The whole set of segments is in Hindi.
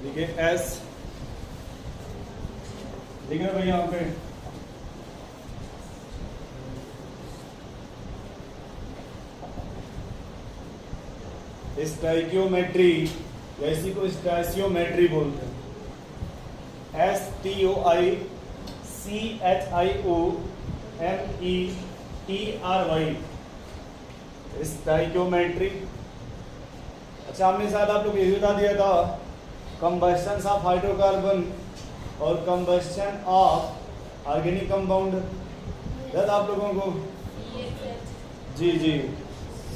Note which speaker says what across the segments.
Speaker 1: देखिए एस लिख रहे भाई यहाँ पे स्टाइकियोमेट्री या इसी को स्टाइसियोमेट्री बोलते हैं। STOICHIOMETRY stoichiometry. अच्छा हमने शायद आप लोग ये भी बता दिया था कंबस्शन ऑफ हाइड्रोकार्बन और कंबस्शन ऑफ ऑर्गेनिक कंपाउंड, याद आप लोगों को? जी जी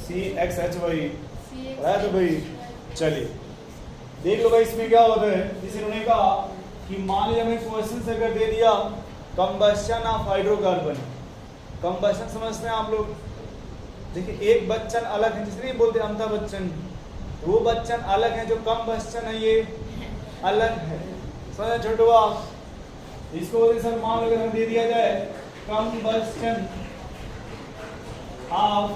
Speaker 1: CXHY है तो भाई। चलिए देख लो भाई इसमें क्या होता है। जैसे उन्होंने कहा कि मान लीजिए हमें क्वेश्चन से अगर दे दिया कंबस्शन ऑफ हाइड्रोकार्बन, कंबस्शन समझते हैं आप लोग? देखिए एक बच्चन अलग है, जिसने बोलते अमिताभ बच्चन, वो बच्चन अलग है, जो कंबस्शन है ये अलग है। समझ छोटो आप? इसको बोलते सर मान लो अगर हमें दे दिया जाए कंबस्शन ऑफ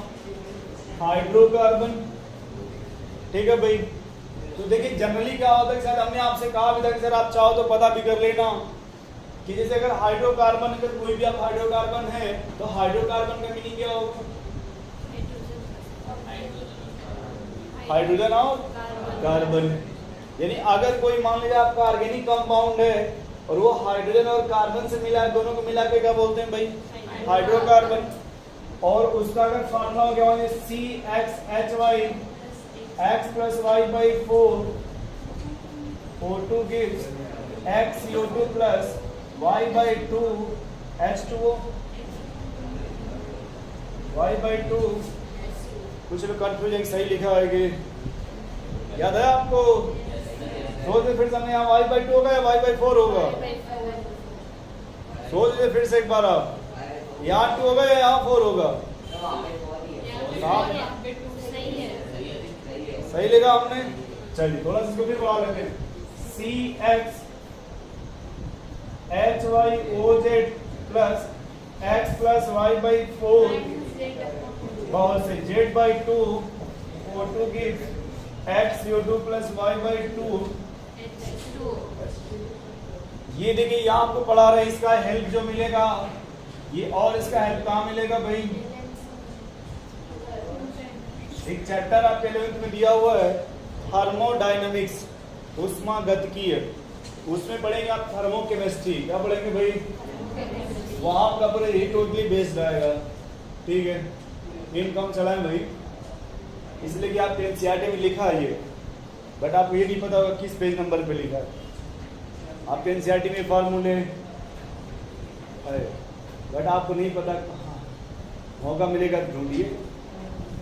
Speaker 1: हाइड्रोकार्बन, ठीक है भाई। तो देखिए जनरली क्या होता है, शायद हमने आपसे कहा भी था कि सर आप चाहो तो पता भी कर लेना कि जैसे अगर हाइड्रोकार्बन, अगर कोई भी आप हाइड्रोकार्बन है तो हाइड्रोकार्बन का मीनिंग क्या होगा? हाइड्रोजन और कार्बन। यानी अगर कोई मान लीजिए आपका ऑर्गेनिक कंपाउंड है और वो हाइड्रोजन और कार्बन से मिला है, दोनों को मिला के क्या बोलते हैं भाई? हाइड्रोकार्बन। और उसका अगर फॉर्मूला हो गया CXHY X plus Y by 4 O2 gives X CO2 plus Y by 2 H2O। Y by 2 कुछ भी कंफ्यूजन सही लिखा है कि याद है आपको? सोच फिर से हमने यहाँ Y by 2 होगा या Y by 4 होगा? सोच लीजिए फिर से एक बार आप, यहाँ 2 होगा या यहाँ 4 होगा? सही लिखा हमने। चलिए थोड़ा सा इसको फिर बढ़ा लेते हैं। CXHYOZ plus X plus Y by 4 बहुत से Z by 2 O2 gives X CO2 plus Y by 2 ये देखिए यहाँ आपको पढ़ा रहे, इसका हेल्प जो मिलेगा ये, और इसका हेल्प कहाँ मिलेगा भाई? एक चैप्टर आपके 11th में दिया हुआ है थर्मोडायनामिक्स, ऊष्मागतिकीय, उसमें पढ़ेंगे आप थर्मोकेमिस्ट्री। क्या पढ़ेंगे भाई? वहां आपका पूरा ये टोटली बेस्ड आएगा, ठीक है। इनकम चलाएं भाई, इसलिए कि आप NCERT में लिखा है ये, बट आपको ये नहीं पता होगा किस पेज नंबर पे लिखा है। आपके NCERT में फार्मूले है, बट आपको नहीं पता कहाँ, मौका मिलेगा तो ढूंढिए,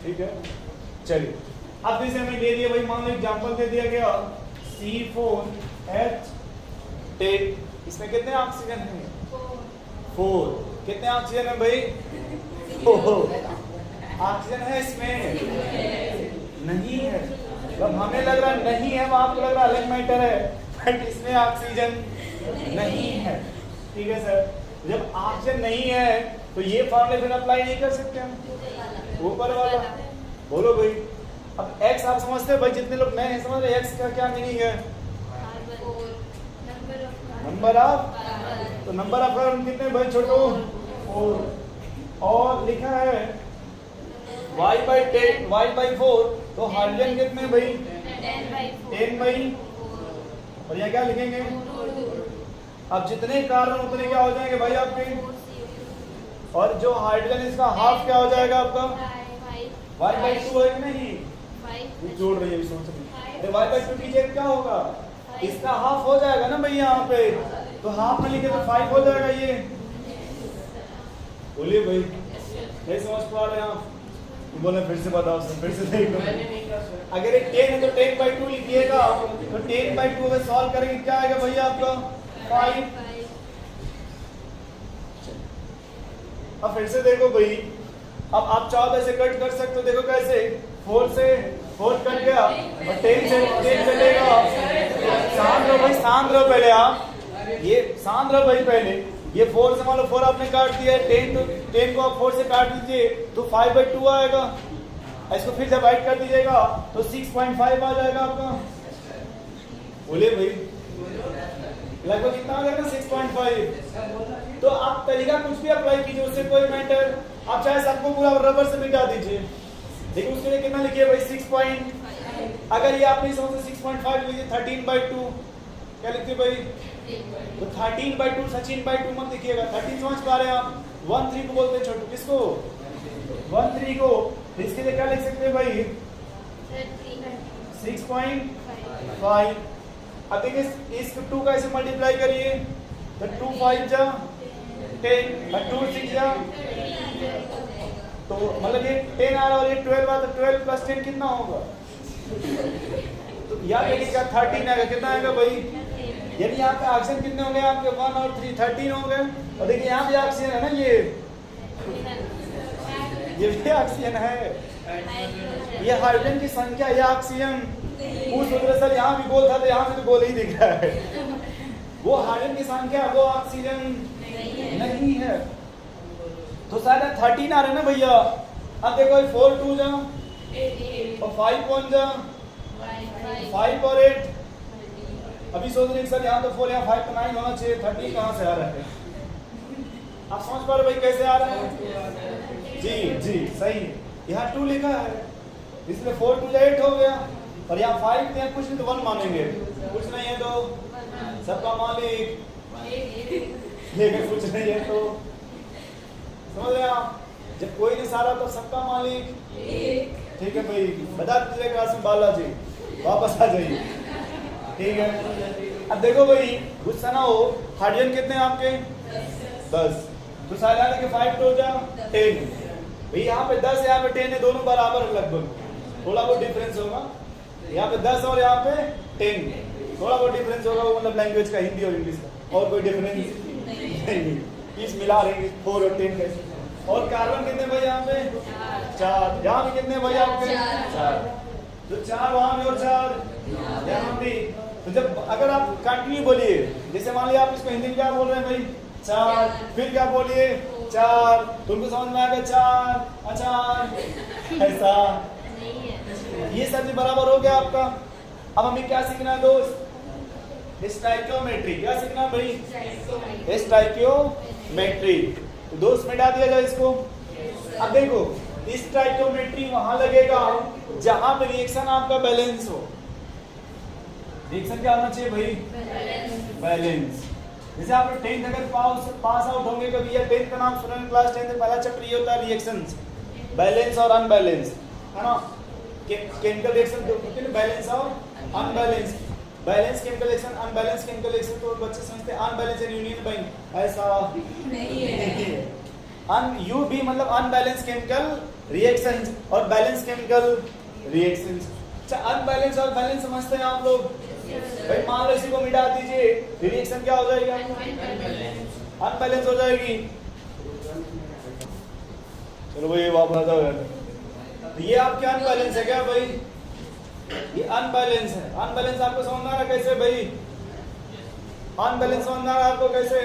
Speaker 1: ठीक है। चलिए अब जैसे हमें दे दिया भाई, मान लो एग्जांपल दे दिया गया C4H10, इसमें कितने ऑक्सीजन हैं? 4। कितने ऑक्सीजन है भाई? 4 ऑक्सीजन है इसमें? नहीं है। जब हमें लग रहा नहीं है, आपको लग रहा अलग मैटर है, बट इसमें ऑक्सीजन नहीं है, ठीक है सर। जब ऑक्सीजन नहीं है तो ये फॉर्मूला फिर अप्लाई नहीं कर सकते हम, ऊपर वाला। बोलो भाई। अब x आप समझते हैं भाई, जितने लोग नए हैं समझ रहे x का क्या मीनिंग है? Number of. तो नंबर ऑफ कार्बन कितने भाई छोटो? 4। और लिखा है y by 4, तो हाइड्रोजन कितने भाई? 10 by। और यहाँ क्या लिखेंगे? अब जितने कार्बन उतने क्या हो जाएंगे भाई आपके? और जो हाइड्रोजन इसका हाफ क्या हो जाएगा आपका? y by 2 है कि नहीं? जोड़ रही है सोच रही। y by 2 की जगह क्या होगा? इसका हाफ हो जाएगा ना भाई यहाँ पे, तो हाफ में लिखे तो 5 हो जाएगा ये। बोलिए भाई, नहीं समझ पा रहे हैं आप? बोले फिर से बताओ सर, फिर से देख लो। अगर एक 10 है तो 10 by 2 लिखिएगा, तो 10 by 2 अगर सॉल्व करेंगे क्या आएगा भैया आपका? 5। अब फिर से देखो भाई, अब आप चाहो तो ऐसे कट कर सकते हो, देखो कैसे? 4 से 4 कट गया और 10 से 10 चलेगा। शांत रहो भाई, शांत रहो पहले आप, ये शांत रहो भाई पहले। ये 4 से मान लो 4 आपने काट दिया, 10 को आप 4 से काट दीजिए तो 5 by 2 आएगा। इसको फिर डिवाइड कर दीजिएगा तो 6.5 आ जाएगा आपका। बोलिए भाई, लगभग कितना हो जाएगा 6.5। तो आप तरीका कुछ भी अप्लाई कीजिए, उससे कोई मैटर, आप चाहे सबको पूरा रबर से मिटा दीजिए, लेकिन उसके लिए कितना लिखिए भाई 6 पॉइंट, अगर ये आप नहीं समझते 6.5 लिखिए 13/2, क्या लिखिए भाई, तो 13/2 16/2 मत लिखिएगा, 13 समझ पा रहे हैं आप, 13 को बोलते हैं छोटू, किसको 13 को, तो इसके लिए क्या लिख सकते हैं भाई 6.5। अब देखिए इस 2 का ऐसे मल्टीप्लाई करिए, तो 2 5 जा 10 और 2 6 जा, तो मतलब ये 10 आ रहा है और ये 12 आ रहा, तो 12 प्लस 10 कितना होगा, तो यहाँ पे क्या 13 आएगा, कितना आएगा भाई, यानी यहाँ पे ऑक्सीजन कितने हो गए आपके 1 और 3 13 हो गए। और देखिए यहाँ भी ऑक्सीजन है ना, ये भी ऑक्सीजन है, ये हाइड्रोजन की संख्या, ये ऑक्सीजन, उस वजह से यहाँ भी गोल था तो यहाँ भी तो गोल ही दिख रहा है, वो हाइड्रोजन की संख्या, वो ऑक्सीजन नहीं है, तो शायद 13 आ रहे ना भैया। अब देखो 4 2 जा और 5 1 जा 5 और 8, अभी सोच रहे सर यहाँ तो 4 यहाँ 5 तो 9 होना चाहिए, 13 कहाँ से आ रहा है, आप समझ पा रहे भाई कैसे आ रहा है, जी सही, यहाँ 2 लिखा है इसलिए 4 2 8 हो गया, और यहाँ 5 थे कुछ नहीं तो 1 मानेंगे, कुछ नहीं है तो सबका मालिक, लेकिन कुछ नहीं है तो समझ रहे आप, जब कोई नहीं सारा तो सबका मालिक, ठीक है भाई, बता दीजिए क्लास में बालाजी, वापस आ जाइए, ठीक है। अब देखो भाई गुस्सा ना हो, हाइड्रोजन कितने हैं आपके 10, तो सारे आने के 5 तो हो जा 10, भाई यहाँ पे 10 यहाँ पे 10 है, दोनों बराबर है लगभग, थोड़ा बहुत डिफरेंस होगा, यहाँ पे 10 और यहाँ पे 10, थोड़ा बहुत डिफरेंस होगा, वो मतलब लैंग्वेज का, हिंदी और इंग्लिश का, और कोई डिफरेंस नहीं, पीस मिला रहे 4 और 10 कैसे। और कार्बन कितने भाई यहाँ पे 4, यहाँ भी कितने भाई आपके 4, तो 4 वहाँ भी और 4 यहाँ भी, तो जब अगर आप कंटिन्यू बोलिए, जैसे मान लिया आप इसको हिंदी में क्या बोल रहे हैं भाई 4, फिर क्या बोलिए 4, तो उनको समझ में आएगा 4 4, ऐसा, ये सब भी बराबर हो गया आपका। अब हमें क्या सीखना है दोस्त, स्टाइकियोमेट्री, क्या सीखना है भाई स्टाइकियोमेट्री, तो दोस्त मिटा दिया जाए इसको। अब देखो स्टाइकियोमेट्री वहां लगेगा जहां पे रिएक्शन आपका बैलेंस हो, रिएक्शन क्या होना चाहिए भाई बैलेंस, जैसे आप 10th अगर पास आउट होंगे कभी, या 10th का नाम सुने क्लास 10 में पहला चैप्टर ये होता है रिएक्शंस, बैलेंस और अनबैलेंस, है ना, केमिकल रिएक्शन दो होते हैं, बैलेंस और unbalance, balance chemical reaction, unbalance chemical reaction, तो बच्चे समझते हैं अनबैलेंस एंड यूनियन बैंक, ऐसा नहीं है, अन यू भी मतलब अनबैलेंस केमिकल रिएक्शंस और बैलेंस केमिकल रिएक्शंस। अच्छा अनबैलेंस और बैलेंस समझते हैं आप लोग भाई, मान लो इसी को मिटा दीजिए, रिएक्शन क्या हो जाएगा अनबैलेंस हो जाएगी, चलो भाई वापस आ जाओ यार, तो ये आपके अनबैलेंस है क्या भाई, ये अनबैलेंस है, अनबैलेंस आपको समझ आ रहा है कैसे भाई, अनबैलेंस समझ आ रहा है आपको कैसे,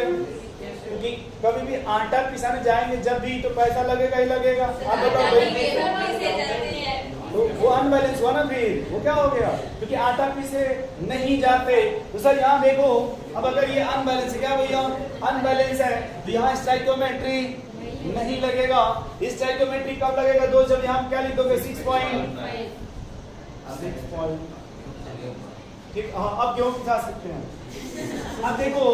Speaker 1: क्योंकि कभी भी आटा पिसाने जाएंगे जब भी तो पैसा लगेगा ही लगेगा, आप बताओ भाई, तो वो अनबैलेंस हुआ ना, फिर वो क्या हो गया, क्योंकि आटा पीसे नहीं जाते, तो सर यहाँ देखो, अब अगर ये अनबैलेंस है क्या भैया अनबैलेंस है, तो यहाँ स्टाइकियोमेट्री नहीं लगेगा, स्टाइकियोमेट्री कब लगेगा दोस्त, जब यहाँ क्या लिख दोगे 6 पॉइंट, ठीक, हाँ अब क्यों पिसा सकते हैं। अब देखो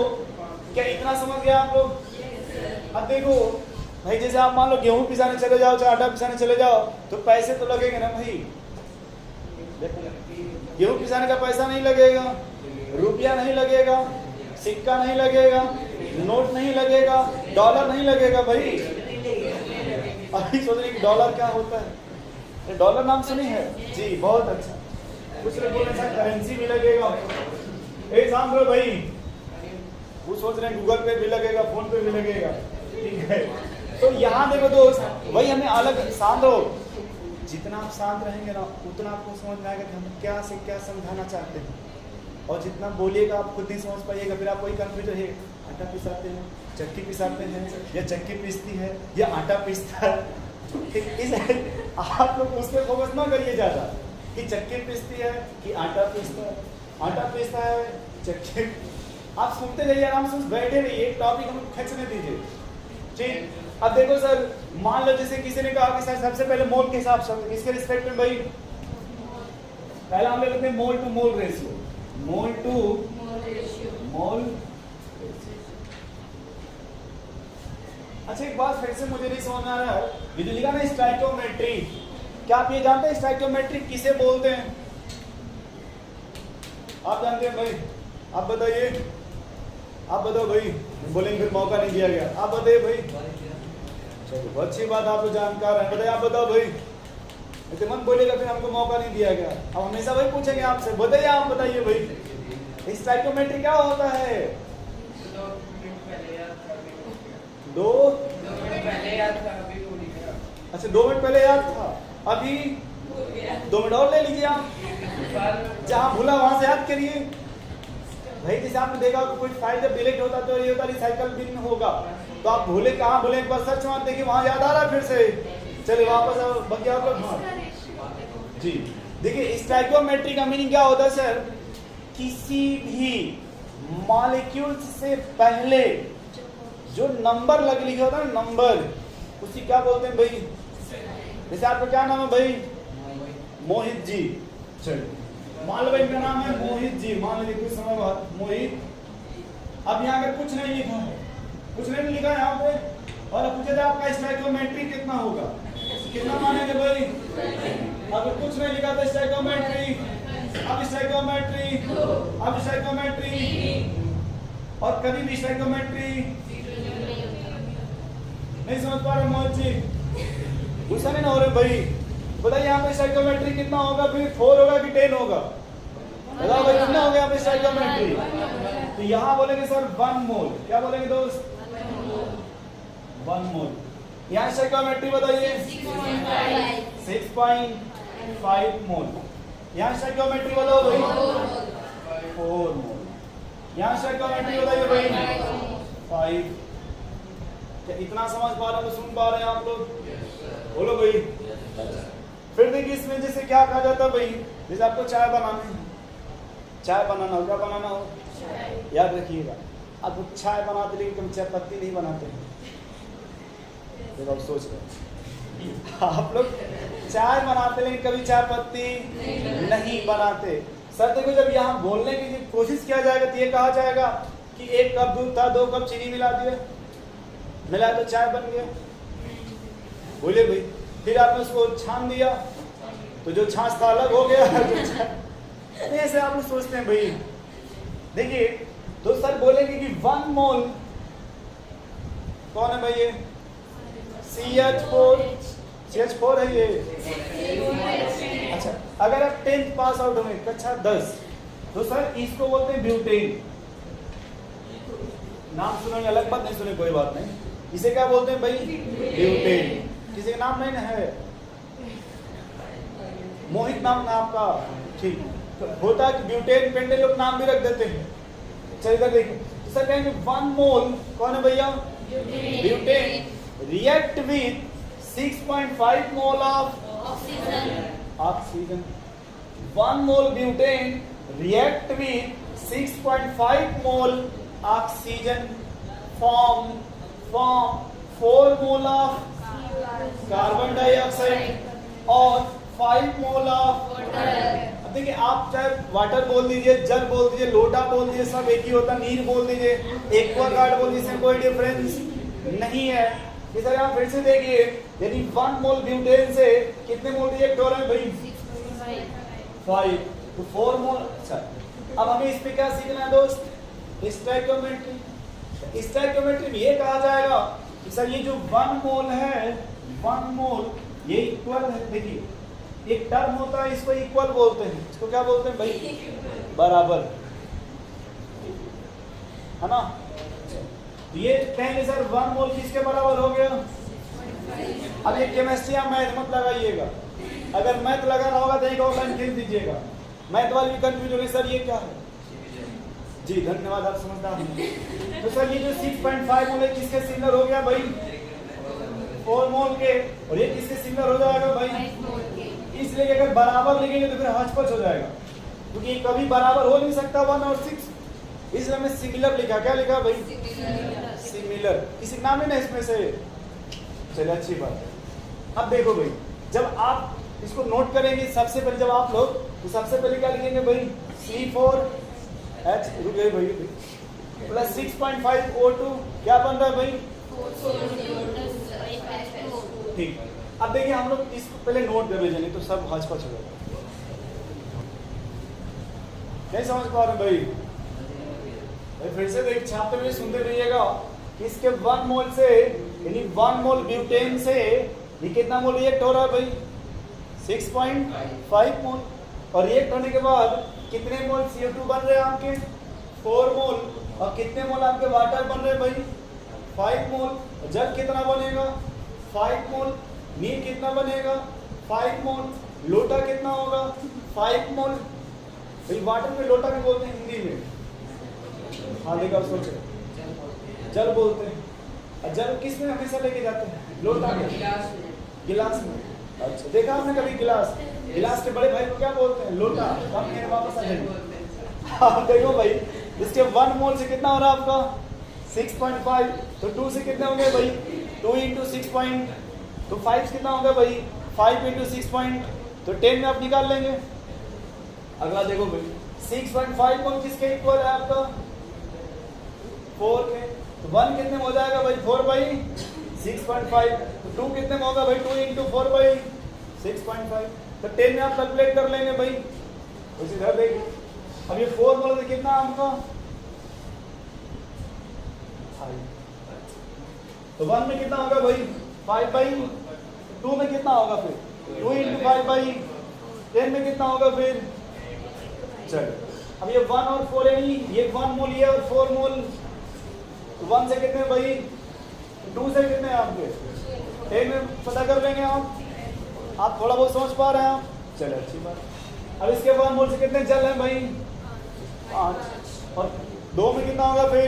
Speaker 1: क्या इतना समझ गया आप लोग, अब देखो भाई जैसे आप मान लो गेहूं पिसाने चले जाओ चाहे आटा पिसाने चले जाओ तो पैसे तो लगेंगे ना भाई, गेहूं पिसाने का पैसा नहीं लगेगा, रुपया नहीं लगेगा, सिक्का नहीं लगेगा, नोट नहीं लगेगा, डॉलर नहीं लगेगा भाई, अभी सोच रहे डॉलर क्या होता है, डॉलर नाम सुनी है जी, बहुत अच्छा, कुछ लोग बोल रहे करेंसी भी लगेगा, एग्जाम करो भाई, वो सोच रहे हैं गूगल पे भी लगेगा, फोन पे भी लगेगा, ठीक है। तो यहाँ देखो दोस्त वही हमें अलग शांत हो, जितना आप शांत रहेंगे ना उतना आपको समझ में आएगा कि हम क्या से क्या समझाना चाहते हैं, और जितना बोलिएगा आप खुद नहीं समझ पाइएगा, फिर आप वही कंफ्यूजन है, आटा पिसाते हैं चक्की पिसाते हैं, या चक्की पीसती है या आटा पीसता है, इस आप लोग उस पर फोकस ना करिए ज़्यादा कि चक्की पीसती है कि आटा पीसता है, आटा पीसता है चक्की। आप सुनते जाइए, आराम से बैठे रहिए, टॉपिक हमको खींचने दीजिए, ठीक। अब देखो सर, मान लो जैसे किसी ने कहा कि सर सबसे पहले मोल के हिसाब से, इसके रिस्पेक्ट में भाई पहला हम लेते हैं mole to mole ratio, mole to mole. अच्छा एक बात फिर से मुझे नहीं समझ आ रहा है, ये जो लिखा ना स्टोइकियोमेट्री, क्या आप ये जानते हैं स्टोइकियोमेट्री किसे बोलते हैं? आप जानते हैं भाई? आप बताइए, आप बताओ भाई, बोलेंगे फिर मौका नहीं दिया गया, आप बताइए भाई। चलो बहुत अच्छी बात, आप तो जानकार हैं, बताइए आप बताओ भाई। इतने मन बोलेगा फिर हमको मौका नहीं दिया गया, अब हमेशा भाई पूछेंगे आपसे, बताइए आप बताइए भाई स्टोइकियोमेट्री क्या होता है? 2 मिनट पहले याद था, अच्छा 2 मिनट पहले याद था, अभी 2 मिनट और ले लीजिए आप, जहाँ भूला वहां से याद करिए भाई। जैसे आपने देखा कोई फाइल जब डिलीट होता तो ये होता रिसाइकल बिन होगा, तो आप भूले कहाँ भूले, एक बार सर्च मार देखिए वहां याद आ रहा है फिर से, चलिए वापस बाकी आप लोग जी देखिए। स्टोइकियोमेट्री का मीनिंग क्या होता है सर? किसी भी मॉलिक्यूल से पहले जो नंबर लग लिखा होता है ना, नंबर, उसी क्या बोलते हैं भाई? जैसे आपका क्या नाम है भाई? मोहित जी। चलिए मान लो इनका नाम है मोहित जी, मान लीजिए कुछ समय बाद मोहित। अब यहाँ पे कुछ नहीं लिखा है, कुछ नहीं लिखा है यहाँ पे, और अब पूछे आपका स्टोइकियोमेट्री कितना होगा, कितना मानेंगे भाई? अगर कुछ नहीं लिखा तो स्टोइकियोमेट्री, अब स्टोइकियोमेट्री, अब स्टोइकियोमेट्री, और कभी भी स्टोइकियोमेट्री नहीं समझ पा रहे मोहित जी? गुस्सा नहीं ना हो रहे भाई? बताइए यहाँ पे स्टोइकियोमेट्री कितना होगा? फिर 4 होगा कि 10 होगा? बताओ भाई कितना हो गया यहाँ पे स्टोइकियोमेट्री? तो यहाँ बोलेंगे सर 1 मोल। क्या बोलेंगे दोस्त? 1 मोल। यहाँ स्टोइकियोमेट्री बताइए 6.5 मोल। यहाँ स्टोइकियोमेट्री बताओ भाई 4 मोल। यहाँ स्टोइकियोमेट्री बताइए भाई 5। क्या इतना समझ पा रहे हो, सुन पा रहे हैं आप लोग? बोलो भाई। फिर देखिए इसमें जैसे क्या कहा जाता है भाई, जैसे आपको चाय बनाना है, चाय बनाना हो, क्या बनाना हो, याद रखिएगा। आपको चाय बनाते लेकिन कभी चाय पत्ती नहीं बनाते हैं, देखो आप सोच रहे आप लोग चाय बनाते लेकिन कभी चाय पत्ती नहीं बनाते। सर देखो जब यहाँ बोलने की कोशिश किया जाएगा तो ये कहा जाएगा कि 1 कप दूध था, 2 कप चीनी मिला दिया, मिला तो चाय बन गया। बोले भाई, फिर आपने उसको छान दिया तो जो छाछ था अलग हो गया। ऐसे आप लोग सोचते हैं भाई। देखिए तो सर बोलेंगे कि 1 मोल कौन है भाई? ये CH4 है ये। अच्छा अगर आप 10th पास आउट हुए, कक्षा 10, तो सर इसको बोलते हैं ब्यूटेन। नाम सुना, अलग बात, नहीं सुने कोई बात नहीं, इसे क्या बोलते हैं भाई? ब्यूटेन। किसी का नाम नहीं है? मोहित नाम ना आपका, ठीक। तो होता है कि ब्यूटेन पेंडे लोग नाम भी रख देते हैं। चलिए देखिए तो सर कहेंगे 1 मोल कौन है भैया? Butane react with 6.5 mole of oxygen. 1 mole butane react with 6.5 mole oxygen form 4 mole of carbon dioxide और 5 मोल ऑफ वाटर। अब देखिए आप चाहे वाटर बोल दीजिए, जल बोल दीजिए, लोटा बोल दीजिए, सब एक ही होता है। नीर बोल दीजिए, एक्वागार्ड बोल दीजिए, कोई डिफरेंस नहीं है। इस तरह आप फिर से देखिए, यदि 1 मोल ब्यूटेन से कितने मोल रिएक्ट हो रहे हैं भाई? 5, तो 4 मोल। अच्छा अब हमें इस पे क्या सीखना है दोस्त? स्टोइकियोमेट्री। स्टोइकियोमेट्री में ये कहा जाएगा कि सर ये जो 1 मोल है, 1 मोल ये इक्वल है। देखिए एक टर्म होता है, इसको इक्वल बोलते हैं, इसको क्या बोलते हैं भाई? बराबर, है ना? तो ये कहेंगे सर 1 मोल किसके बराबर हो गया? अब ये केमिस्ट्री या मैथ मत लगाइएगा, अगर मैथ लगाना होगा तो एक ऑनलाइन खेल दीजिएगा, मैथ वाले भी कंफ्यूज हो गए सर ये क्या है। जी धन्यवाद, आप समझदार हैं। तो सर ये जो 6.5 मोल है किसके सिमिलर हो गया भाई? 4 मोल के। और ये किसके सिमिलर हो जाएगा भाई? इसलिए कि अगर बराबर लिखेंगे तो फिर हचपच हो जाएगा। क्योंकि ये कभी बराबर हो नहीं सकता 1 और 6, इसलिए हमने सिमिलर लिखा। क्या लिखा भाई? सिमिलर। किसी नाम है ना इसमें से? चलिए अच्छी बात है। अब देखो भाई, जब आप इसको नोट करेंगे सबसे पहले जब आप लोग, तो सबसे पहले क्या लिखेंगे भाई? C4H रुक गए भाई प्लस 6.5 O2 क्या बन रहा है भाई? ठीक। अब देखिए हम लोग इसको पहले नोट कर लीजिए, नहीं तो सब हौच-पौच हो जाएगा। नहीं समझ पा रहे भाई? फिर से देख छापते हुए सुनते रहिएगा। इसके 1 मोल से यानी 1 मोल ब्यूटेन से ये कितना मोल रिएक्ट हो रहा है भाई? 6.5 मोल। और रिएक्ट होने के बाद कितने मोल CO2 बन रहे हैं आपके? 4 मोल। और कितने मोल आपके वाटर बन रहे हैं भाई? 5 मोल। जल कितना बनेगा? 5 मोल। नीर कितना बनेगा? 5 मोल। लोटा कितना होगा? 5 मोल। भाई वाटर में लोटा भी बोलते हैं हिंदी में। हाँ देखा सोचे, जल बोलते हैं। और जल किस में हमेशा लेके जाते हैं? लोटा में, गिलास में। अच्छा देखा आपने कभी गिलास? गिलास के बड़े भाई को क्या बोलते हैं? लोटा। कब मेरे वापस आ जाएंगे। हाँ देखो भाई, इसके 1 मोल से कितना हो रहा है आपका? 6.5। तो 2 से कितने होंगे भाई? 2 इंटू 6 तो 5 कितना होगा भाई? 5 इंटू 6 तो 10 में आप निकाल लेंगे। अगला देखो भाई, 6.5 मोल किसके इक्वल है आपका? 4 के। तो 1 कितने में हो जाएगा भाई? 4/6.5। तो 2 कितने में होगा भाई? 2 इंटू 4/6.5। तो 10 में आप कैलकुलेट कर लेंगे भाई। उसी तरह देखिए, अब ये 4 मोल में कितना आपका? 5। तो 1 में कितना होगा भाई? 5/2 में कितना होगा फिर? 2 इंटू 5/10 में कितना होगा फिर? चलो अब ये 1 और 4 है, ये 1 मोल ये और 4 मोल। 1 से कितने भाई? 2 से कितने आपके? 10 में पता कर लेंगे आप थोड़ा बहुत समझ पा रहे हैं आप? चलो अच्छी बात। अब इसके 1 मोल से कितने जल हैं भाई? 5। और 2 में कितना होगा फिर?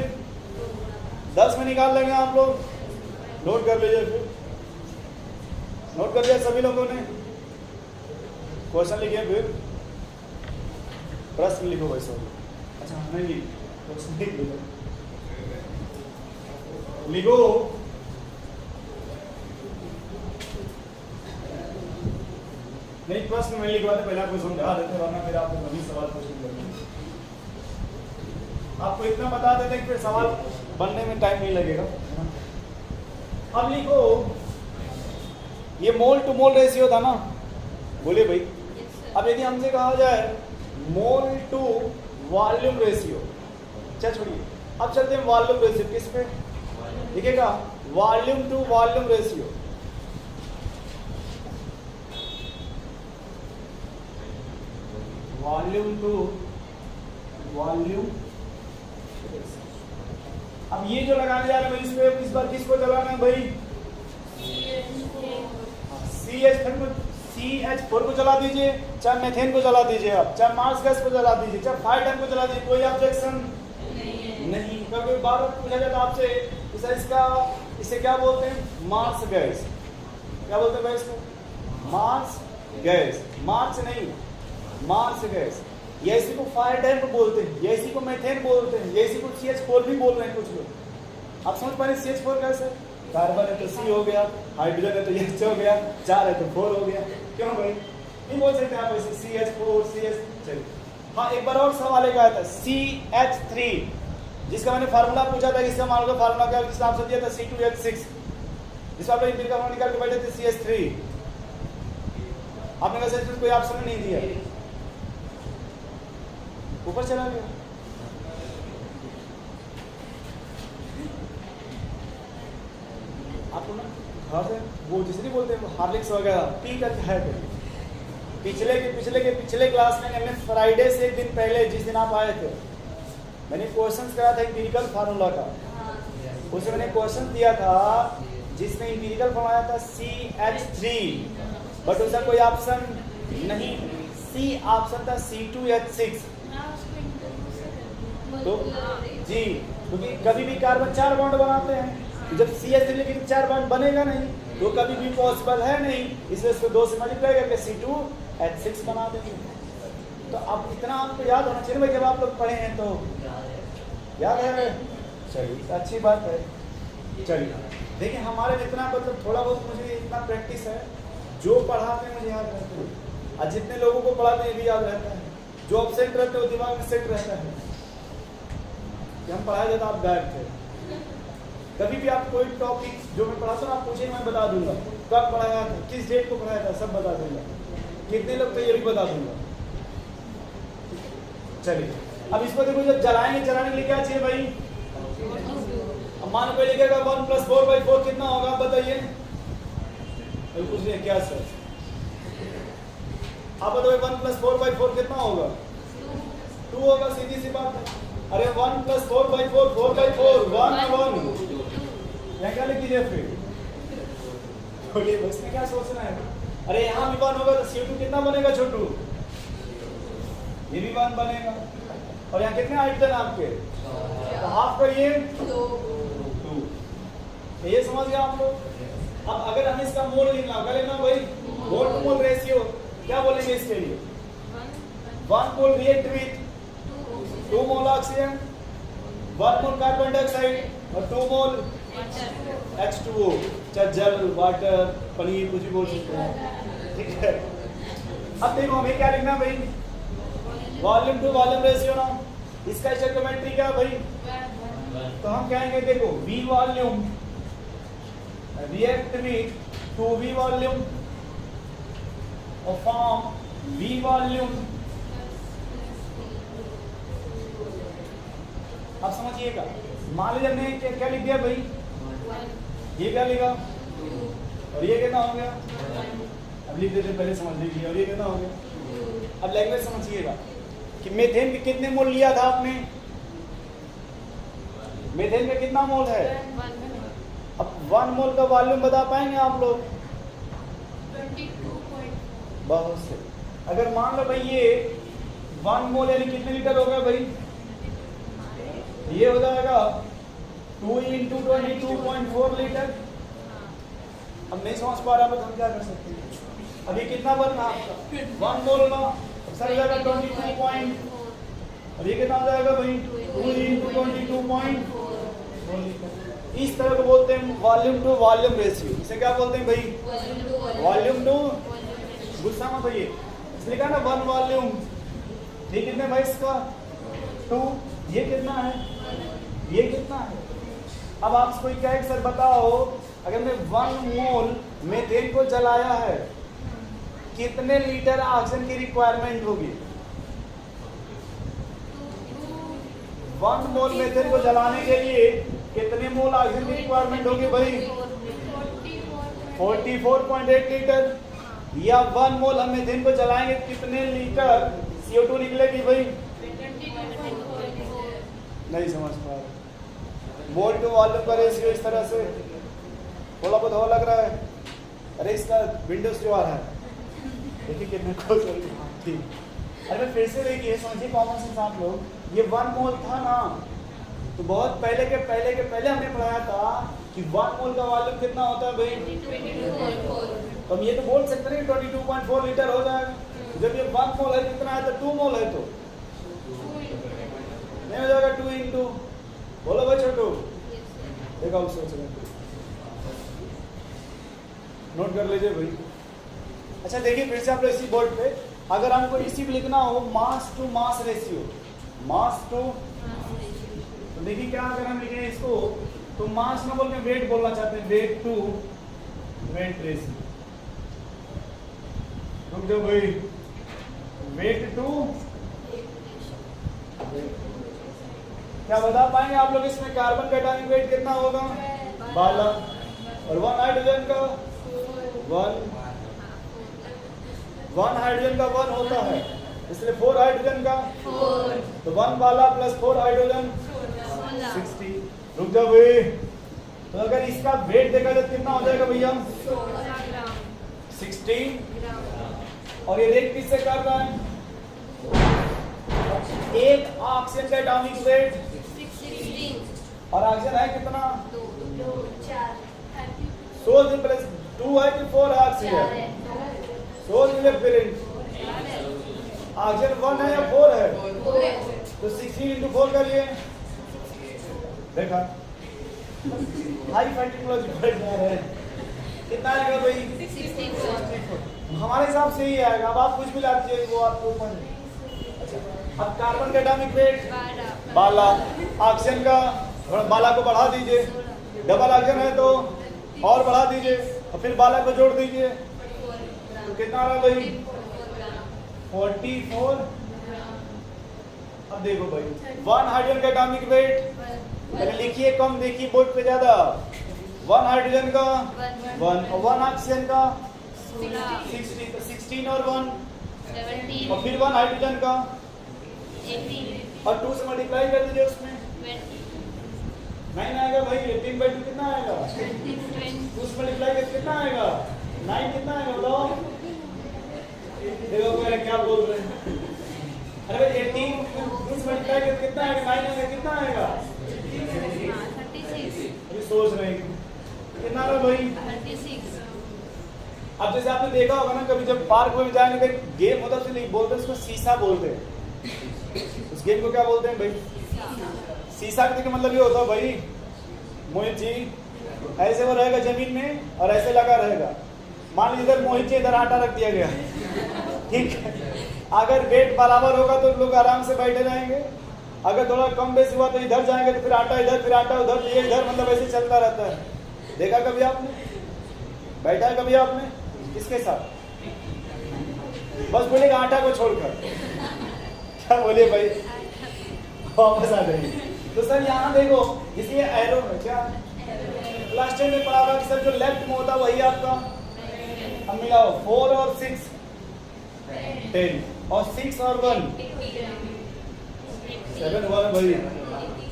Speaker 1: 10 में निकाल लेंगे आप लोग। नोट कर लीजिए फिर। नोट कर लिया सभी लोगों ने? क्वेश्चन लिखिए फिर, प्रश्न लिखो भाई सब। अच्छा नहीं क्वेश्चन लिख लो, लिखो। नहीं प्रश्न मैं लिखवाते पहले आपको समझा देते, वरना फिर आपको वही सवाल क्वेश्चन करना। आपको इतना बता देते कि फिर सवाल बनने में टाइम नहीं लगेगा। अब लिखो, ये मोल टू मोल रेशियो था ना? बोलिए भाई। अब यदि हमसे कहा जाए मोल टू वॉल्यूम रेशियो, अच्छा छोड़िए, अब चलते हैं वॉल्यूम रेशियो। किस पे लिखेगा? Volume to volume ratio. Volume to volume. अब ये जो लगाने जा रहे हैं इस पे, इस बार किसको चलाना है भाई? CH4 को चला दीजिए, चाहे मेथेन को चला दीजिए, आप चाहे मार्स गैस को चला दीजिए, चाहे फाइटन को चला दीजिए, कोई ऑब्जेक्शन नहीं। क्योंकि बार बार पूछा जाता आपसे इसे क्या बोलते हैं? Marsh gas. क्या बोलते हैं भाई इसको? Marsh gas. मार्स नहीं, मार्स गैस। या इसी को फाइटन को बोलते हैं, या इसी को मेथेन बोलते हैं, या इसी को CH4 भी बोल रहे हैं कुछ लोग। आप समझ पा रहे CH4 कैसे? कार्बन है तो C हो गया, हाइड्रोजन है तो H हो गया, 4 है तो 4 हो गया। क्यों भाई नहीं बोल सकते आप ऐसे CH4 CH? चलिए हाँ, एक बार और सवाल एक आया था CH3, जिसका मैंने फार्मूला पूछा था, इसका मान लो फार्मूला क्या जिसका आंसर दिया था C2H6, जिसका आप लोग इंपीरियल फार्मूला निकाल के बैठे थे CH3। आपने वैसे कोई ऑप्शन नहीं दिया, ऊपर चला गया। आपको ना घर से वो जिसने बोलते हैं हार्लिक्स वगैरह पी कर है। पिछले क्लास में हमने फ्राइडे से एक दिन पहले जिस दिन आप आए थे, मैंने क्वेश्चंस कराया था इंपीरिकल फार्मूला का। उसमें मैंने क्वेश्चन दिया था जिसमें इंपीरिकल फॉर्मूला था CH3, बट उसका कोई ऑप्शन नहीं, C ऑप्शन था C2H6। तो जी, क्योंकि कभी भी कार्बन 4 बॉन्ड बनाते हैं, जब CH3 लेकिन 4 बॉन्ड बनेगा नहीं तो कभी भी पॉसिबल है नहीं, इसलिए इसको 2 से मल्टीप्लाई करके C2H6 बना देंगे। तो अब इतना आपको याद होना चाहिए भाई, जब आप लोग पढ़े हैं तो याद है। चलिए अच्छी बात है। चलिए देखिए हमारे जितना मतलब थोड़ा बहुत मुझे इतना प्रैक्टिस है, जो पढ़ाते हैं मुझे याद रहता है, और जितने लोगों को पढ़ाते हैं भी याद रहता है, जो अपसेंट रहते हैं वो दिमाग में सेट रहता है कि हम पढ़ाए जाता आप गायब थे। कभी भी आप कोई टॉपिक जो मैं पढ़ाता हूँ आप पूछेंगे, मैं बता दूंगा कब पढ़ाया था, किस डेट को पढ़ाया था, सब बता दूंगा, कितने लोग थे ये भी बता दूंगा। चलिए अब इसको देखो, जब जलाएंगे जलाने के लिए क्या चाहिए भाई, अब मान लो लिखेगा 1 + 4/4 कितना होगा बताइए, पूछ रहे क्या सर, आप बताओ 1 + 4/4 कितना होगा, 2 होगा, सीधी सी बात है। अरे 1 + 4/4 4/4 1 यहाँ क्या लिख दीजिए फिर, बोलिए इसमें क्या सोचना है। अरे यहाँ भी 1 होगा तो CO2 कितना बनेगा छोटू, ये भी 1 बनेगा, और यहाँ कितने हाइड्रोजन आपके, तो हाफ करिए 2, ये समझ गया आप लोग। अब अगर हम इसका मोल लिखना होगा, लेना भाई मोल टू मोल रेशियो क्या बोलेंगे इसके लिए, 1 mole react with 2 mole oxygen, 1 mole carbon dioxide और 2 मोल H2O, चाहे जल, वाटर, पनीर, कुछ भी बोल सकते हैं, ठीक है। अब देखो हमें क्या लिखना भाई, वॉल्यूम टू वॉल्यूम रेशियो ना, इसका स्टोइकियोमेट्री क्या भाई, तो हम कहेंगे देखो V volume react with 2V volume और फॉर्म V वॉल्यूम। अब समझिएगा, मान लीजिए हमने क्या लिख दिया भाई, ये क्या लिखा और ये कितना हो गया, अब लिख देते पहले समझ लीजिए, और ये कितना हो गया। अब लैंग्वेज समझिएगा कि मीथेन के कितने मोल लिया था आपने, मीथेन का कितना मोल है, अब 1 मोल का वॉल्यूम बता पाएंगे आप लोग,
Speaker 2: 22.
Speaker 1: बहुत से। अगर मान लो भाई ये 1 मोल यानी कितने लीटर हो गया भाई, ये हो जाएगा 2 × 22.4 लीटर। अब नहीं समझ पा रहा तो हम क्या कर सकते हैं, अभी कितना बनना आपका 1 मोल ना, सर हो जाएगा 22 पॉइंट, अब ये कितना हो जाएगा भाई 2 × 22.4 लीटर। इस तरह को बोलते हैं वॉल्यूम टू वॉल्यूम रेशियो। इसे क्या बोलते हैं भाई, वॉल्यूम टू, गुस्सा मत होइए, इसलिए कहा ना 1 वॉल्यूम, ठीक कितने भाई इसका 2, ये कितना है, ये कितना है। अब आप कोई कहे सर बताओ अगर मैं 1 मोल मीथेन को जलाया है कितने लीटर ऑक्सीजन की रिक्वायरमेंट होगी, 1 मोल मीथेन को जलाने के लिए कितने मोल ऑक्सीजन की रिक्वायरमेंट होगी भाई, 44.8 लीटर, या 1 मोल हम मीथेन को जलाएंगे कितने लीटर CO2 निकलेगी भाई, नहीं समझ पा रहे। मोल टू वॉल्यूम का रेशियो इस तरह से थोड़ा बहुत हो लग रहा है, अरे इसका विंडोज जो आ रहा है देखिए कितने को ठीक। अरे फिर से देखिए समझिए कॉमन सेंस आप लोग, ये 1 मोल था ना, तो बहुत पहले के पहले हमने पढ़ाया था कि 1 मोल का वॉल्यूम कितना होता है भाई,
Speaker 2: 22.4।
Speaker 1: तो हम ये तो बोल सकते हैं 22.4 लीटर हो जाएगा। जब ये 1 मोल है कितना है, तो 2 मोल है तो नहीं हो जाएगा 2 × बोलो भाई छोटू, देखा उस सोच रहे नोट कर लीजिए भाई। अच्छा देखिए फिर से आप लोग इसी बोर्ड पे, अगर हमको इसी भी लिखना हो mass to mass ratio, mass to, तो देखिए क्या अगर हम लिखें इसको, तो मास ना बोल के वेट बोलना चाहते हैं, वेट टू वेट रेशियो। रुक जाओ भाई, वेट टू, क्या बता पाएंगे आप लोग इसमें कार्बन का एटॉमिक वेट कितना होगा 12, और 1 हाइड्रोजन का 1 हाइड्रोजन का 1 होता है, इसलिए 4 हाइड्रोजन का 4, तो 1 वाला प्लस 4 हाइड्रोजन 60। रुक जाओ भाई, तो अगर इसका वेट देखा जाए कितना हो जाएगा भैया 16, और ये रेट किससे कर रहा है, एक ऑक्सीजन का एटॉमिक वेट 16, और ऑक्सीजन है कितना
Speaker 2: 2, 4,
Speaker 1: सोच प्लस 2 है कि 4 ऑक्सीजन, सोच ले फिर ऑक्सीजन 1 है या 4 है? तो 16 into 4 करिए। देखा हाई फाइटिंग बढ़ जा रहा है। कितना आएगा भाई?
Speaker 2: 64।
Speaker 1: हमारे हिसाब से ही आएगा। अब आप कुछ भी ला दीजिए, वो आपको ऊपर। अच्छा, अब कार्बन का एटॉमिक वेट 12, ऑक्सीजन का बाला को बढ़ा दीजिए, डबल ऑक्सीजन है तो और बढ़ा दीजिए और फिर बाला को जोड़ दीजिए, तो कितना आ रहा भाई? 44। अब देखो भाई 1 हाइड्रोजन का एटॉमिक वेट, पहले लिखिए कम, देखिए बोर्ड पे ज्यादा। 1 हाइड्रोजन का 1 और 1 ऑक्सीजन का 60, तो 16 और 1 और फिर 1 हाइड्रोजन का
Speaker 2: 18।
Speaker 1: और 2 से मल्टीप्लाई कर दीजिए, उसमें 9 आएगा भाई। 18/2 कितना आएगा? 2 से मल्टीप्लाई करके कितना आएगा? 9 कितना आएगा बताओ? देखो कोई क्या बोल रहे हैं। अरे भाई 18 2 से मल्टीप्लाई करके कितना आएगा? 9 आएगा, कितना आएगा?
Speaker 2: 36।
Speaker 1: अभी सोच रहे हैं कितना आ रहा भाई?
Speaker 2: 36।
Speaker 1: अब जैसे आपने देखा होगा ना, कभी जब पार्क में जाएंगे तो गेम होता है, तो नहीं बोलते उसको शीशा बोलते हैं। उस गेम को क्या बोलते हैं भाई? शीशा का मतलब ये होता है भाई, मोहित जी ऐसे वो रहेगा जमीन में और ऐसे लगा रहेगा। मान लीजिए इधर मोहित जी, इधर आटा रख दिया गया, ठीक है। अगर वेट बराबर होगा तो लोग आराम से बैठे रहेंगे, अगर थोड़ा कम बेसी हुआ तो इधर जाएंगे तो फिर आटा इधर, फिर आटा उधर, ये इधर, मतलब ऐसे चलता रहता है। देखा कभी आपने? बैठा है कभी आपने? किसके साथ? बस बोलेगा आटा को छोड़कर। क्या बोले भाई? वापस आ जाइए। तो सर यहाँ देखो, इसलिए एरो में क्या क्लास 10 में पढ़ा हुआ कि सर जो लेफ्ट में होता है वही आपका। अब मिलाओ 4 और 6 10 और 6 और 1 7 1 भाई,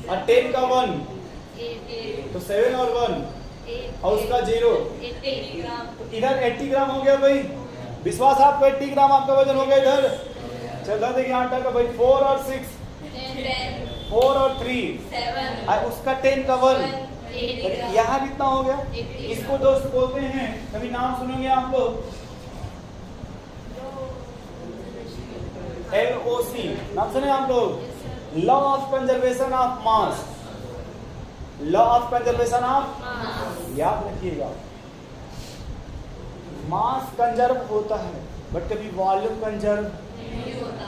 Speaker 1: और 10 का 1 तो 7 और 1 और उसका 0, तो इधर 80 ग्राम हो गया भाई। विश्वास आपको 80 ग्राम आपका वजन हो गया इधर। चल देखिए आटा का भाई 4 और 6 4 और 3 और उसका 10 का 1, यहाँ कितना हो गया? इसको दोस्त बोलते हैं, कभी नाम सुनेंगे आप लोग, LOC नाम सुने आप लोग? Law of conservation of mass. Law of conservation of, याद रखिएगा। मास कंजर्व होता है बट कभी वॉल्यूम कंजर्व नहीं होता।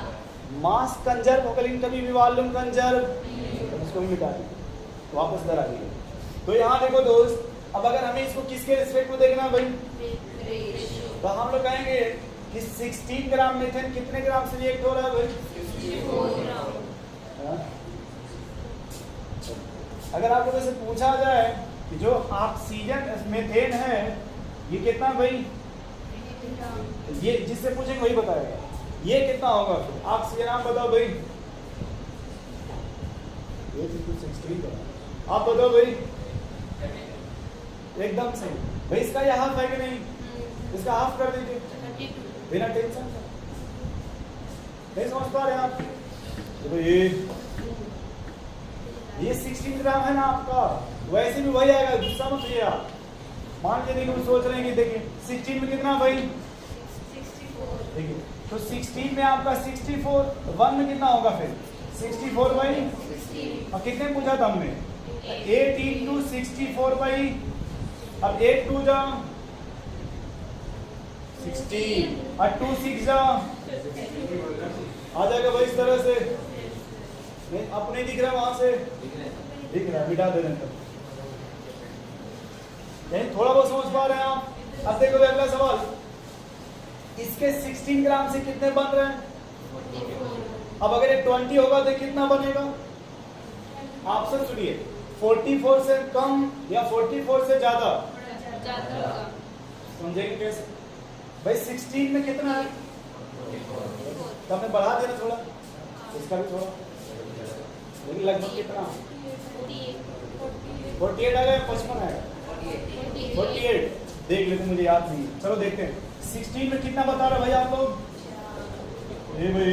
Speaker 1: मास कंजर्व होगा लेकिन कभी भी वॉल्यूम कंजर्व, इसको भी मिटा दीजिए, वापस इधर आ जाइए। तो यहाँ देखो दोस्त, अब अगर हमें इसको किसके रिस्पेक्ट में देखना है भाई, तो हम लोग कहेंगे कि 16 ग्राम मीथेन कितने ग्राम से रिएक्ट हो रहा है भाई? 64 ग्राम। अगर आप लोगों से पूछा जाए कि जो ऑक्सीजन मीथेन है ये कितना भाई, ये जिससे पूछेंगे वही बताएगा ये कितना होगा। ऑक्सीजन आप बताओ भाई, ये 16 आप बताओ भाई। एकदम सही भाई, इसका ये हाफ है कि नहीं? इसका हाफ कर दीजिए बिना टेंशन। नहीं समझ पा रहे आप? तो ये 16 ग्राम है ना आपका, वैसे भी वही आएगा, गुस्सा मत होइए आप। मान लीजिए कि सोच रहे हैं कि देखिए 16 में कितना भाई? 64। देखिए तो 16 में आपका 64, 1 में कितना होगा फिर? 64 भाई 16। और कितने पूछा था हमने? 8 into 64 भाई। अब 8 2 जा 16 और 2 6 जा आ जाएगा भाई इस तरह से। नहीं अपने दिख रहा है वहां से, दिख रहा है, मिटा दे रहे हैं। यही थोड़ा बहुत समझ पा रहे हैं आप? अब देखो अगला सवाल, इसके 16 ग्राम से कितने बन रहे हैं? अब अगर ये 20 होगा तो कितना बनेगा? ऑप्शन सुनिए, 44 से कम या 44 से ज्यादा? समझेंगे कैसे भाई? 16 में कितना है? तो हमने बढ़ा दिया ना थोड़ा, इसका भी थोड़ा, लेकिन लगभग कितना? 48 आ गया, 55 आएगा? 48 देख लेते, मुझे याद नहीं है, चलो देखते हैं। 16 में कितना बता रहा भाई आप लोग? ये भाई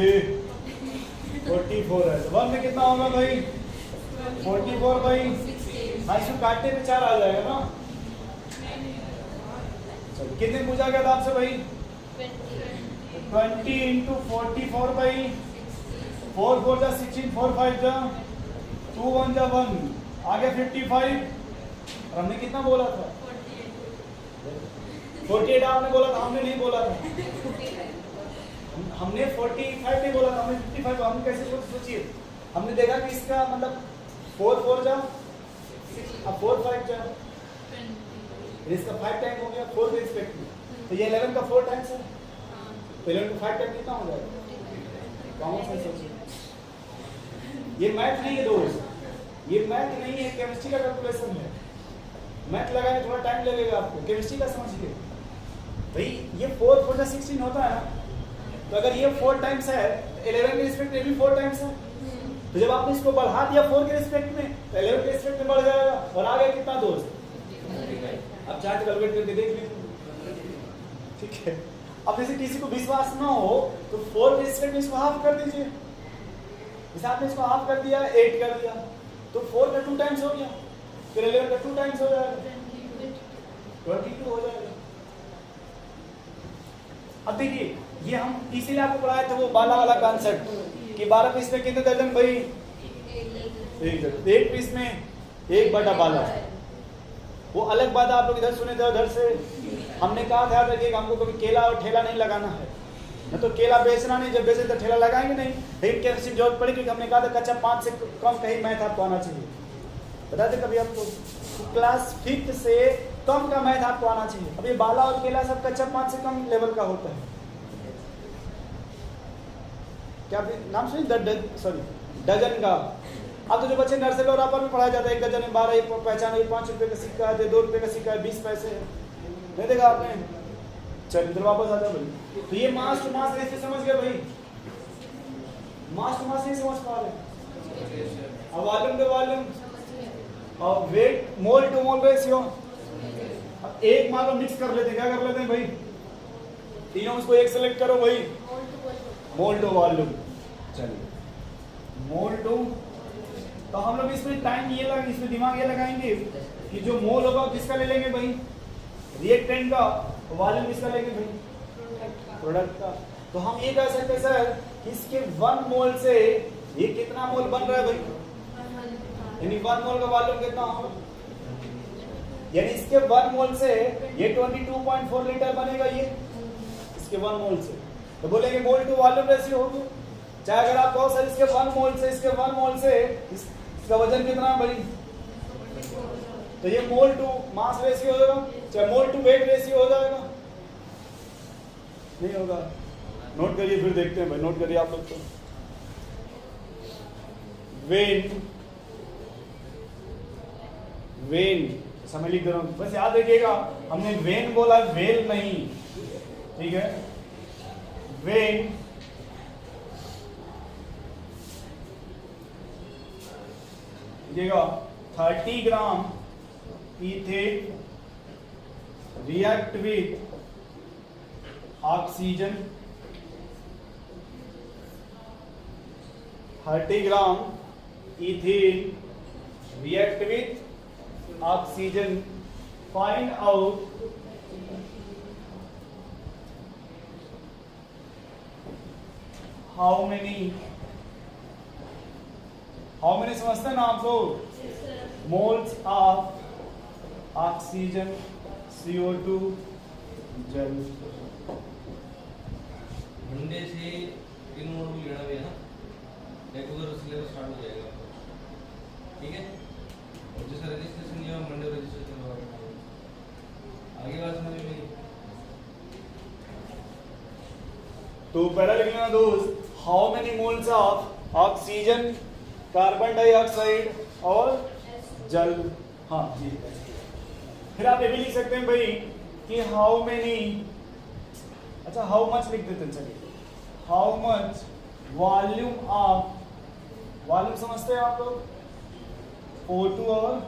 Speaker 1: 44 है। 1 में कितना होगा भाई? 44 भाई। हाँ इसको काटने पे 4 आ जाएगा ना। चलो कितने पूछा गया था आपसे भाई? 20 into 44 by 4 4 जा 16 4 5 जा 2 1 जा 1 आगे 55 और हमने कितना बोला था 48 आपने बोला था, हमने नहीं बोला था, हमने 45 नहीं बोला था, हमने 55। तो हम कैसे सोचिए, हमने देखा कि इसका मतलब 4 4 जा अब 4 5 जा इसका 5 टाइम हो गया 4 के रिस्पेक्ट में, तो ये 11 का 4 टाइम्स है, तो 11 का 5 टाइम कितना हो जाएगा, कॉमन सेंस सोचिए। ये मैथ नहीं है दोस्त, ये मैथ नहीं है, केमिस्ट्री का कैलकुलेशन है। मैथ लगाने थोड़ा टाइम लगेगा आपको, केमिस्ट्री का समझिए भाई। ये 4 4 16 होता है ना, तो अगर ये 4 टाइम्स है 11 के रिस्पेक्ट में भी 4 टाइम्स है, तो जब आपने इसको बढ़ा दिया 4 के रिस्पेक्ट में तो 11 के रिस्पेक्ट में बढ़ जाएगा, और आ गया कितना दोस्त, अब चार्ट कैलकुलेट करके देख लीजिए, ठीक है। अब जैसे किसी को विश्वास ना हो तो 4 के रिस्पेक्ट में इसको हाफ कर दीजिए, जैसे आपने इसको हाफ कर दिया 8 कर दिया, तो 4 का 2 टाइम्स हो गया, फिर 11 का 2 टाइम्स हो जाएगा, 22 हो जाएगा। अब देखिए ये हम इसीलिए आपको पढ़ाए थे वो बाला वाला कॉन्सेप्ट कि 12 पीस में कितने दर्जन भाई, एक पीस में 1/12। वो अलग बात आप लोग इधर सुने थे, उधर से हमने कहा था कि हमको कभी केला और ठेला नहीं लगाना है, न तो केला बेचना नहीं, जब बेचे तो ठेला लगाएंगे नहीं, लेकिन कैसे जरूरत पड़ी क्योंकि हमने कहा था कक्षा 5 से कम कहीं मैथ आपको आना चाहिए, बताते कभी आपको क्लास 5 से कम का मैथ आपको आना चाहिए। अब ये बाला और केला सब कक्षा 5 से कम लेवल का होता है, क्या नाम सुनिए, सॉरी डजन का। अब तो जो बच्चे नर्सरी और अपर में पढ़ाया जाता है, 1 डजन में 12 पहचान, 5 रुपए का सिक्का है, 2 रुपए का सिक्का है, 20 पैसे है, नहीं देखा आपने, चलिए इधर वापस आ जाओ भाई। तो ये मास टू मास रेशियो समझ गए भाई, मास टू मास नहीं समझ पा रहे, अब वॉल्यूम टू वॉल्यूम और weight mole to mole ratio. अब एक मान लो मिक्स कर लेते हैं, क्या कर लेते हैं भाई, तीनों उसको एक सेलेक्ट करो भाई, मोल टू वॉल्यूम, चलिए मोल टू। तो हम लोग इसमें टाइम ये लगा, इसमें दिमाग ये लगाएंगे कि जो मोल होगा किसका ले लेंगे भाई, रिएक्टेंट का, वॉल्यूम किसका लेंगे भाई, प्रोडक्ट का। तो हम ये कह सकते हैं सर इसके 1 मोल से ये कितना मोल बन रहा है भाई, यानी 1 मोल का वॉल्यूम कितना होगा, यानी इसके 1 मोल से ये 22.4 लीटर बनेगा, ये इसके 1 मोल से, तो बोलेंगे मोल टू वॉल्यूम रेशियो होगी। चाहे अगर आप कहो सर इसके 1 मोल से इसके 1 मोल से इसका वजन कितना है भाई, तो ये मोल टू मास रेशियो हो जाएगा, चाहे मोल टू वेट रेशियो हो जाएगा, नहीं होगा। नोट करिए फिर देखते हैं भाई, नोट करिए आप लोग। तो वेन समय लिख दे रहा हूं, बस याद रखिएगा हमने वेन बोला, वेल नहीं, ठीक है। वेन देखिएगा 30 gram ethane react with oxygen, 30 gram ethane react with oxygen, find out how many समझते हैं ना आप लोग, मोल्स ऑफ ऑक्सीजन CO2 जल।
Speaker 3: मंडे से 3 मॉड्यूल लेना भी है ना, रेगुलर सिलेबस स्टार्ट हो जाएगा, ठीक है। और जैसा रजिस्ट्रेशन किया मंडे रजिस्ट्रेशन होगा, आगे बात समझ में मेरी।
Speaker 1: तो पहला लिख लेना दोस्त, how many moles of oxygen, carbon dioxide और जल, हाँ जी। फिर आप ये भी लिख सकते हैं भाई कि हाउ मेनी, अच्छा हाउ मच लिख देते हैं, चलिए how much volume of, volume समझते हैं आप लोग, O2 और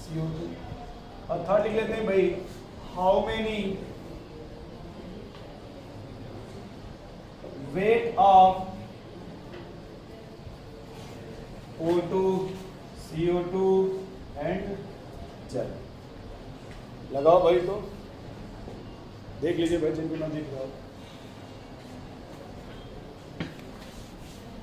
Speaker 1: CO2। और थर्ड लिख लेते हैं भाई how many weight of O2 CO2 and जल। लगाओ भाई, तो देख लीजिए भाई जिनको ना दिख रहा हो।